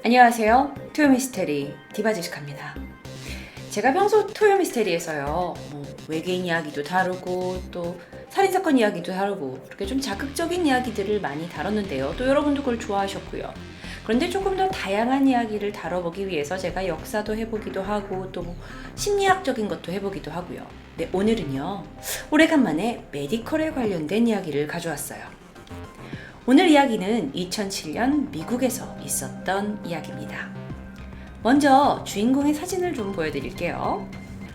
안녕하세요. 토요미스테리 디바제시카입니다. 제가 평소 토요미스테리에서요 외계인 이야기도 다루고 또 살인사건 이야기도 다루고 그렇게 좀 자극적인 이야기들을 많이 다뤘는데요. 또 여러분도 그걸 좋아하셨고요. 그런데 조금 더 다양한 이야기를 다뤄보기 위해서 제가 역사도 해보기도 하고 또 심리학적인 것도 해보기도 하고요. 네, 오늘은요 오래간만에 메디컬에 관련된 이야기를 가져왔어요. 오늘 이야기는 2007년 미국에서 있었던 이야기입니다. 먼저 주인공의 사진을 좀 보여드릴게요.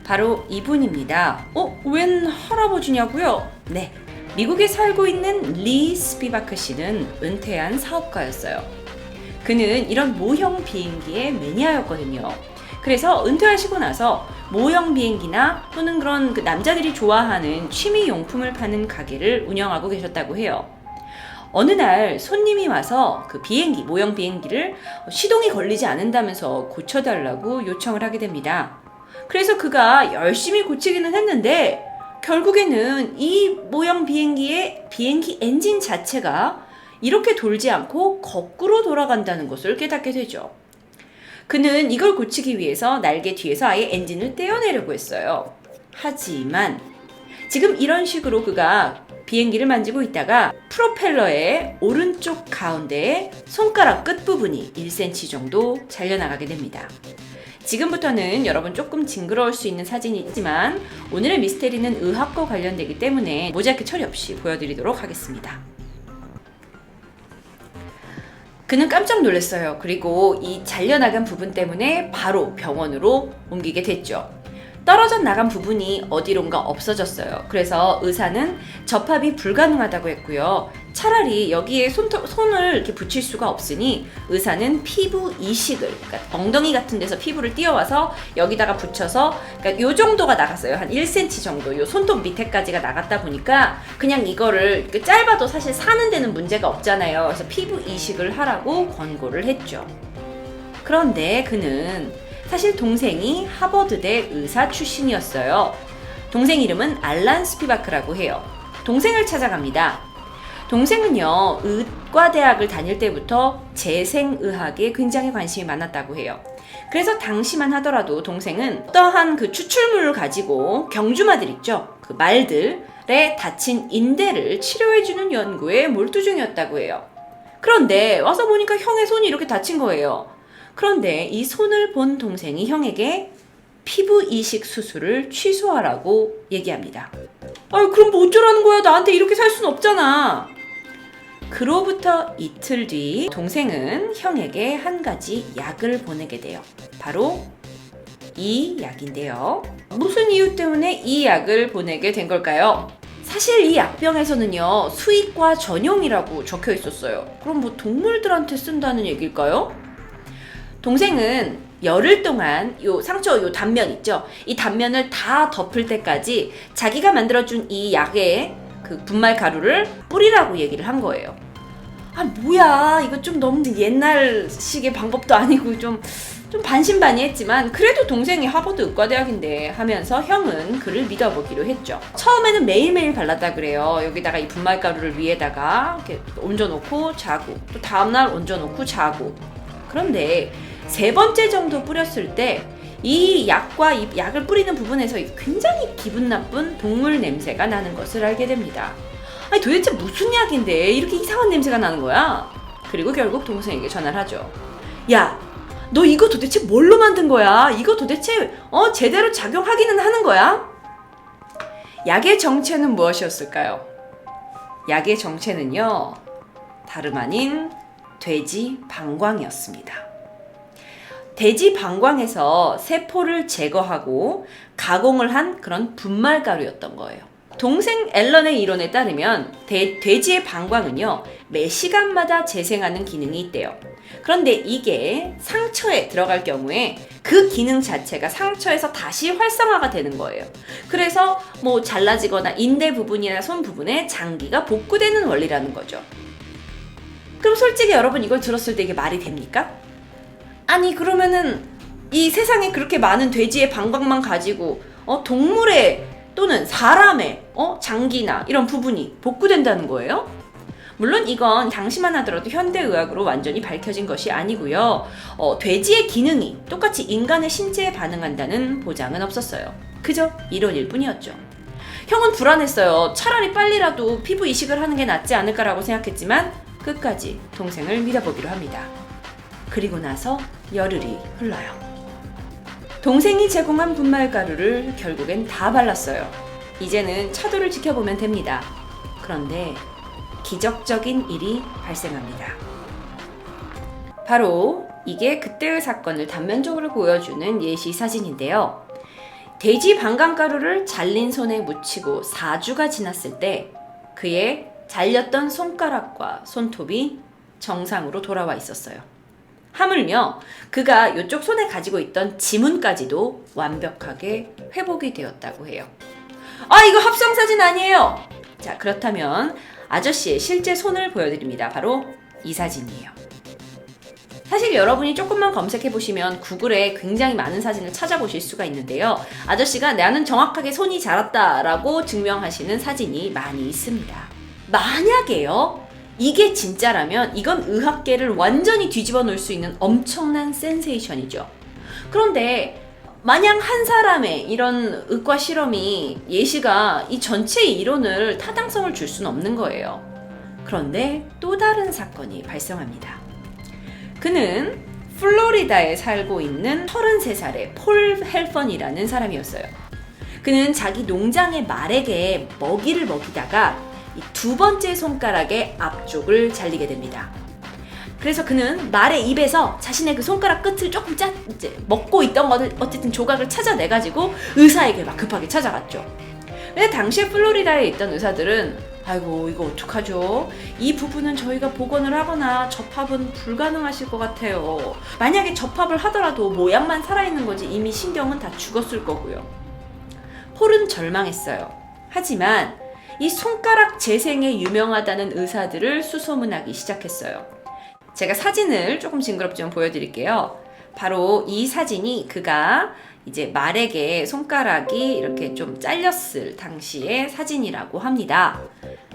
바로 이분입니다. 웬 할아버지냐고요? 네, 미국에 살고 있는 리 스피바크 씨는 은퇴한 사업가였어요. 그는 이런 모형 비행기의 매니아였거든요. 그래서 은퇴하시고 나서 모형 비행기나 또는 그런 남자들이 좋아하는 취미 용품을 파는 가게를 운영하고 계셨다고 해요. 어느 날 손님이 와서 그 비행기, 모형 비행기를 시동이 걸리지 않는다면서 고쳐달라고 요청을 하게 됩니다. 그래서 그가 열심히 고치기는 했는데 결국에는 이 모형 비행기의 비행기 엔진 자체가 이렇게 돌지 않고 거꾸로 돌아간다는 것을 깨닫게 되죠. 그는 이걸 고치기 위해서 날개 뒤에서 아예 엔진을 떼어내려고 했어요. 하지만 지금 이런 식으로 그가 비행기를 만지고 있다가 프로펠러의 오른쪽 가운데에 손가락 끝부분이 1cm 정도 잘려나가게 됩니다. 지금부터는 여러분 조금 징그러울 수 있는 사진이지만 오늘의 미스테리는 의학과 관련되기 때문에 모자이크 처리 없이 보여드리도록 하겠습니다. 그는 깜짝 놀랐어요. 그리고 이 잘려나간 부분 때문에 바로 병원으로 옮기게 됐죠. 떨어져 나간 부분이 어디론가 없어졌어요. 그래서 의사는 접합이 불가능하다고 했고요. 차라리 여기에 손을 이렇게 붙일 수가 없으니 의사는 피부 이식을, 그러니까 엉덩이 같은 데서 피부를 띄어와서 여기다가 붙여서, 그러니까 요 정도가 나갔어요. 한 1cm 정도, 요 손톱 밑에까지가 나갔다 보니까 그냥 이거를 짧아도 사실 사는 데는 문제가 없잖아요. 그래서 피부 이식을 하라고 권고를 했죠. 그런데 그는 사실 동생이 하버드대 의사 출신이었어요. 동생 이름은 알란 스피바크라고 해요. 동생을 찾아갑니다. 동생은요, 의과대학을 다닐 때부터 재생의학에 굉장히 관심이 많았다고 해요. 그래서 당시만 하더라도 동생은 어떠한 그 추출물을 가지고 경주마들 있죠? 그 말들의 다친 인대를 치료해주는 연구에 몰두 중이었다고 해요. 그런데 와서 보니까 형의 손이 이렇게 다친 거예요. 그런데 이 손을 본 동생이 형에게 피부 이식 수술을 취소하라고 얘기합니다. 그럼 뭐 어쩌라는 거야? 나한테 이렇게 살 수는 없잖아. 그로부터 이틀 뒤 동생은 형에게 한 가지 약을 보내게 돼요. 바로 이 약인데요. 무슨 이유 때문에 이 약을 보내게 된 걸까요? 사실 이 약병에서는요, 수의과 전용이라고 적혀 있었어요. 그럼 뭐 동물들한테 쓴다는 얘기일까요? 동생은 열흘 동안 요 상처 요 단면 있죠? 이 단면을 다 덮을 때까지 자기가 만들어준 이 약의 그 분말 가루를 뿌리라고 얘기를 한 거예요. 뭐야, 이거 좀 너무 옛날식의 방법도 아니고 좀 반신반의했지만 그래도 동생이 하버드 의과대학인데 하면서 형은 그를 믿어보기로 했죠. 처음에는 매일매일 발랐다 그래요. 여기다가 이 분말 가루를 위에다가 이렇게 얹어놓고 자고 또 다음날 얹어놓고 자고. 그런데 3번째 정도 뿌렸을 때 이 약과 이 약을 뿌리는 부분에서 굉장히 기분 나쁜 동물 냄새가 나는 것을 알게 됩니다. 도대체 무슨 약인데 이렇게 이상한 냄새가 나는 거야? 그리고 결국 동생에게 전화를 하죠. 야, 너 이거 도대체 뭘로 만든 거야? 이거 도대체 제대로 작용하기는 하는 거야? 약의 정체는 무엇이었을까요? 약의 정체는요, 다름 아닌 돼지 방광이었습니다. 돼지 방광에서 세포를 제거하고 가공을 한 그런 분말 가루였던 거예요. 동생 앨런의 이론에 따르면 돼지의 방광은요, 매 시간마다 재생하는 기능이 있대요. 그런데 이게 상처에 들어갈 경우에 그 기능 자체가 상처에서 다시 활성화가 되는 거예요. 그래서 뭐 잘라지거나 인대 부분이나 손 부분에 장기가 복구되는 원리라는 거죠. 그럼 솔직히 여러분 이걸 들었을 때 이게 말이 됩니까? 그러면은 이 세상에 그렇게 많은 돼지의 방광만 가지고 동물의 또는 사람의 장기나 이런 부분이 복구된다는 거예요? 물론 이건 당시만 하더라도 현대의학으로 완전히 밝혀진 것이 아니고요. 돼지의 기능이 똑같이 인간의 신체에 반응한다는 보장은 없었어요. 그저 이론일 뿐이었죠. 형은 불안했어요. 차라리 빨리라도 피부 이식을 하는 게 낫지 않을까라고 생각했지만 끝까지 동생을 믿어보기로 합니다. 그리고 나서 열흘이 흘러요. 동생이 제공한 분말가루를 결국엔 다 발랐어요. 이제는 차도를 지켜보면 됩니다. 그런데 기적적인 일이 발생합니다. 바로 이게 그때의 사건을 단면적으로 보여주는 예시 사진인데요. 돼지 방광가루를 잘린 손에 묻히고 4주가 지났을 때 그의 잘렸던 손가락과 손톱이 정상으로 돌아와 있었어요. 하물며 그가 이쪽 손에 가지고 있던 지문까지도 완벽하게 회복이 되었다고 해요. 아, 이거 합성사진 아니에요! 자, 그렇다면 아저씨의 실제 손을 보여드립니다. 바로 이 사진이에요. 사실 여러분이 조금만 검색해보시면 구글에 굉장히 많은 사진을 찾아보실 수가 있는데요. 아저씨가 나는 정확하게 손이 자랐다 라고 증명하시는 사진이 많이 있습니다. 만약에요, 이게 진짜라면 이건 의학계를 완전히 뒤집어 놓을 수 있는 엄청난 센세이션이죠. 그런데 마냥 한 사람의 이런 의과 실험이 예시가 이 전체의 이론을 타당성을 줄 수는 없는 거예요. 그런데 또 다른 사건이 발생합니다. 그는 플로리다에 살고 있는 33살의 폴 헬펀이라는 사람이었어요. 그는 자기 농장의 말에게 먹이를 먹이다가 이 두 번째 손가락의 앞쪽을 잘리게 됩니다. 그래서 그는 말의 입에서 자신의 그 손가락 끝을 조금 이제 먹고 있던 것을 어쨌든 조각을 찾아내가지고 의사에게 막 급하게 찾아갔죠. 근데 당시에 플로리다에 있던 의사들은 아이고 이거 어떡하죠? 이 부분은 저희가 복원을 하거나 접합은 불가능하실 것 같아요. 만약에 접합을 하더라도 모양만 살아있는 거지 이미 신경은 다 죽었을 거고요. 폴은 절망했어요. 하지만 이 손가락 재생에 유명하다는 의사들을 수소문하기 시작했어요. 제가 사진을 조금 징그럽지만 보여드릴게요. 바로 이 사진이 그가 이제 말에게 손가락이 이렇게 좀 잘렸을 당시의 사진이라고 합니다.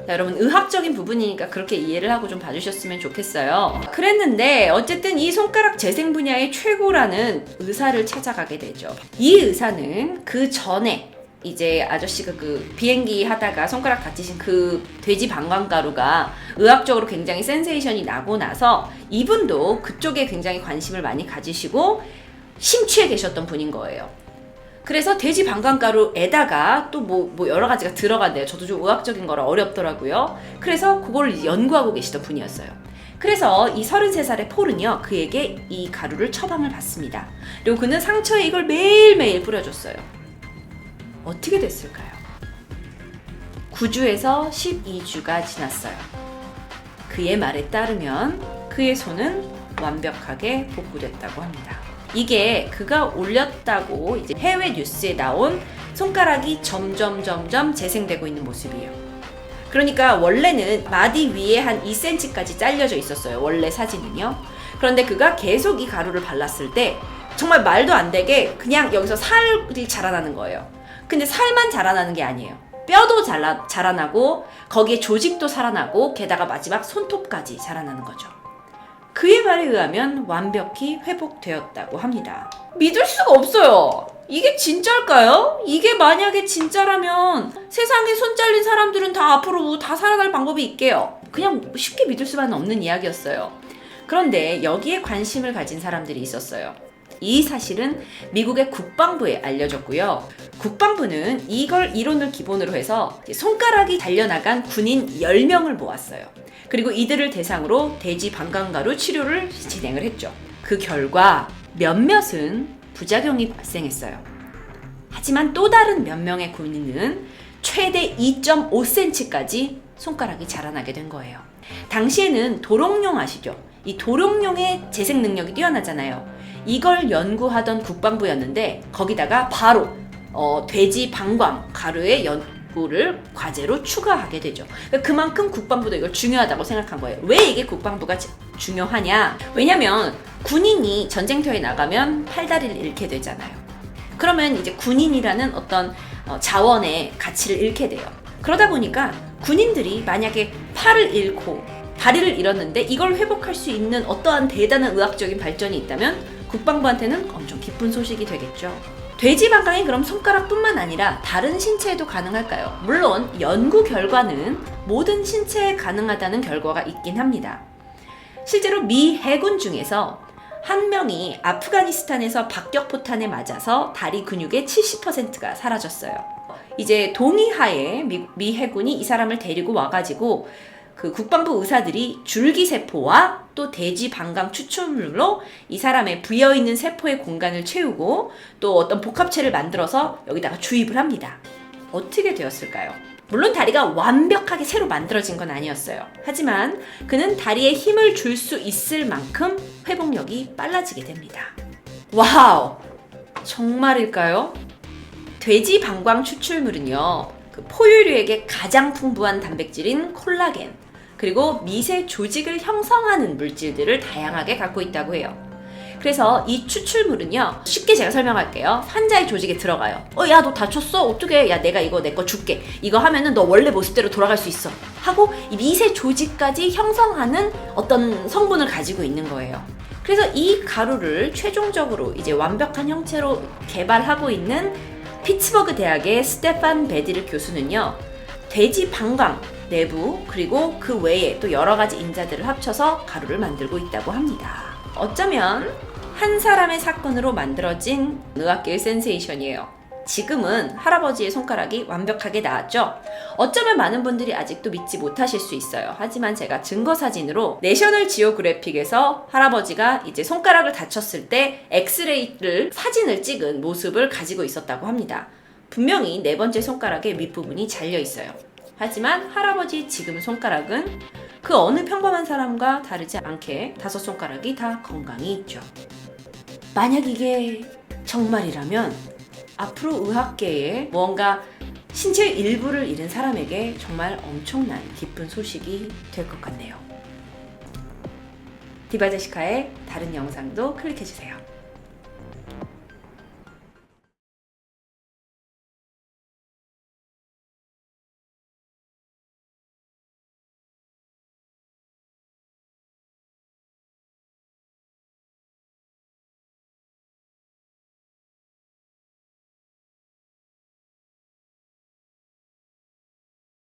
자, 여러분 의학적인 부분이니까 그렇게 이해를 하고 좀 봐주셨으면 좋겠어요. 그랬는데 어쨌든 이 손가락 재생 분야의 최고라는 의사를 찾아가게 되죠. 이 의사는 그 전에 이제 아저씨가 그 비행기 하다가 손가락 다치신 그 돼지 방광가루가 의학적으로 굉장히 센세이션이 나고 나서 이분도 그쪽에 굉장히 관심을 많이 가지시고 심취해 계셨던 분인 거예요. 그래서 돼지 방광가루에다가 또 뭐 여러 가지가 들어간대요. 저도 좀 의학적인 거라 어렵더라고요. 그래서 그걸 연구하고 계시던 분이었어요. 그래서 이 33살의 폴은요, 그에게 이 가루를 처방을 받습니다. 그리고 그는 상처에 이걸 매일매일 뿌려줬어요. 어떻게 됐을까요? 9주에서 12주가 지났어요. 그의 말에 따르면 그의 손은 완벽하게 복구됐다고 합니다. 이게 그가 올렸다고 이제 해외 뉴스에 나온 손가락이 점점 재생되고 있는 모습이에요. 그러니까 원래는 마디 위에 한 2cm까지 잘려져 있었어요. 원래 사진은요. 그런데 그가 계속 이 가루를 발랐을 때 정말 말도 안 되게 그냥 여기서 살이 자라나는 거예요. 근데 살만 자라나는 게 아니에요. 뼈도 자라나고 거기에 조직도 살아나고 게다가 마지막 손톱까지 자라나는 거죠. 그의 말에 의하면 완벽히 회복되었다고 합니다. 믿을 수가 없어요. 이게 진짜일까요? 이게 만약에 진짜라면 세상에 손 잘린 사람들은 다 앞으로 다 살아날 방법이 있게요. 그냥 쉽게 믿을 수만은 없는 이야기였어요. 그런데 여기에 관심을 가진 사람들이 있었어요. 이 사실은 미국의 국방부에 알려졌고요. 국방부는 이걸 이론을 기본으로 해서 손가락이 잘려나간 군인 10명을 모았어요. 그리고 이들을 대상으로 돼지 방광가루 치료를 진행을 했죠. 그 결과 몇몇은 부작용이 발생했어요. 하지만 또 다른 몇 명의 군인은 최대 2.5cm까지 손가락이 자라나게 된 거예요. 당시에는 도롱뇽 아시죠? 이 도롱뇽의 재생 능력이 뛰어나잖아요. 이걸 연구하던 국방부였는데 거기다가 바로 돼지 방광 가루의 연구를 과제로 추가하게 되죠. 그만큼 국방부도 이걸 중요하다고 생각한 거예요. 왜 이게 국방부가 중요하냐? 왜냐면 군인이 전쟁터에 나가면 팔다리를 잃게 되잖아요. 그러면 이제 군인이라는 어떤 자원의 가치를 잃게 돼요. 그러다 보니까 군인들이 만약에 팔을 잃고 다리를 잃었는데 이걸 회복할 수 있는 어떠한 대단한 의학적인 발전이 있다면 국방부한테는 엄청 기쁜 소식이 되겠죠. 돼지 방광이 그럼 손가락뿐만 아니라 다른 신체에도 가능할까요? 물론 연구 결과는 모든 신체에 가능하다는 결과가 있긴 합니다. 실제로 미 해군 중에서 한 명이 아프가니스탄에서 박격포탄에 맞아서 다리 근육의 70%가 사라졌어요. 이제 동의하에 미 해군이 이 사람을 데리고 와가지고 그 국방부 의사들이 줄기세포와 또 돼지 방광 추출물로 이 사람의 부여있는 세포의 공간을 채우고 또 어떤 복합체를 만들어서 여기다가 주입을 합니다. 어떻게 되었을까요? 물론 다리가 완벽하게 새로 만들어진 건 아니었어요. 하지만 그는 다리에 힘을 줄 수 있을 만큼 회복력이 빨라지게 됩니다. 와우! 정말일까요? 돼지 방광 추출물은요, 그 포유류에게 가장 풍부한 단백질인 콜라겐, 그리고 미세 조직을 형성하는 물질들을 다양하게 갖고 있다고 해요. 그래서 이 추출물은요, 쉽게 제가 설명할게요. 환자의 조직에 들어가요. 야, 너 다쳤어? 어떡해? 야, 내가 이거 내 거 줄게. 이거 하면은 너 원래 모습대로 돌아갈 수 있어. 하고 이 미세 조직까지 형성하는 어떤 성분을 가지고 있는 거예요. 그래서 이 가루를 최종적으로 이제 완벽한 형체로 개발하고 있는 피츠버그 대학의 스테판 베디르 교수는요, 돼지 방광 내부 그리고 그 외에 또 여러 가지 인자들을 합쳐서 가루를 만들고 있다고 합니다. 어쩌면 한 사람의 사건으로 만들어진 의학계의 센세이션이에요. 지금은 할아버지의 손가락이 완벽하게 나았죠. 어쩌면 많은 분들이 아직도 믿지 못하실 수 있어요. 하지만 제가 증거 사진으로 내셔널 지오그래픽에서 할아버지가 이제 손가락을 다쳤을 때 엑스레이를 사진을 찍은 모습을 가지고 있었다고 합니다. 분명히 네 번째 손가락의 밑부분이 잘려 있어요. 하지만 할아버지 지금 손가락은 그 어느 평범한 사람과 다르지 않게 5손가락이 다 건강히 있죠. 만약 이게 정말이라면 앞으로 의학계에 무언가 신체의 일부를 잃은 사람에게 정말 엄청난 기쁜 소식이 될 것 같네요. 디바제시카의 다른 영상도 클릭해주세요.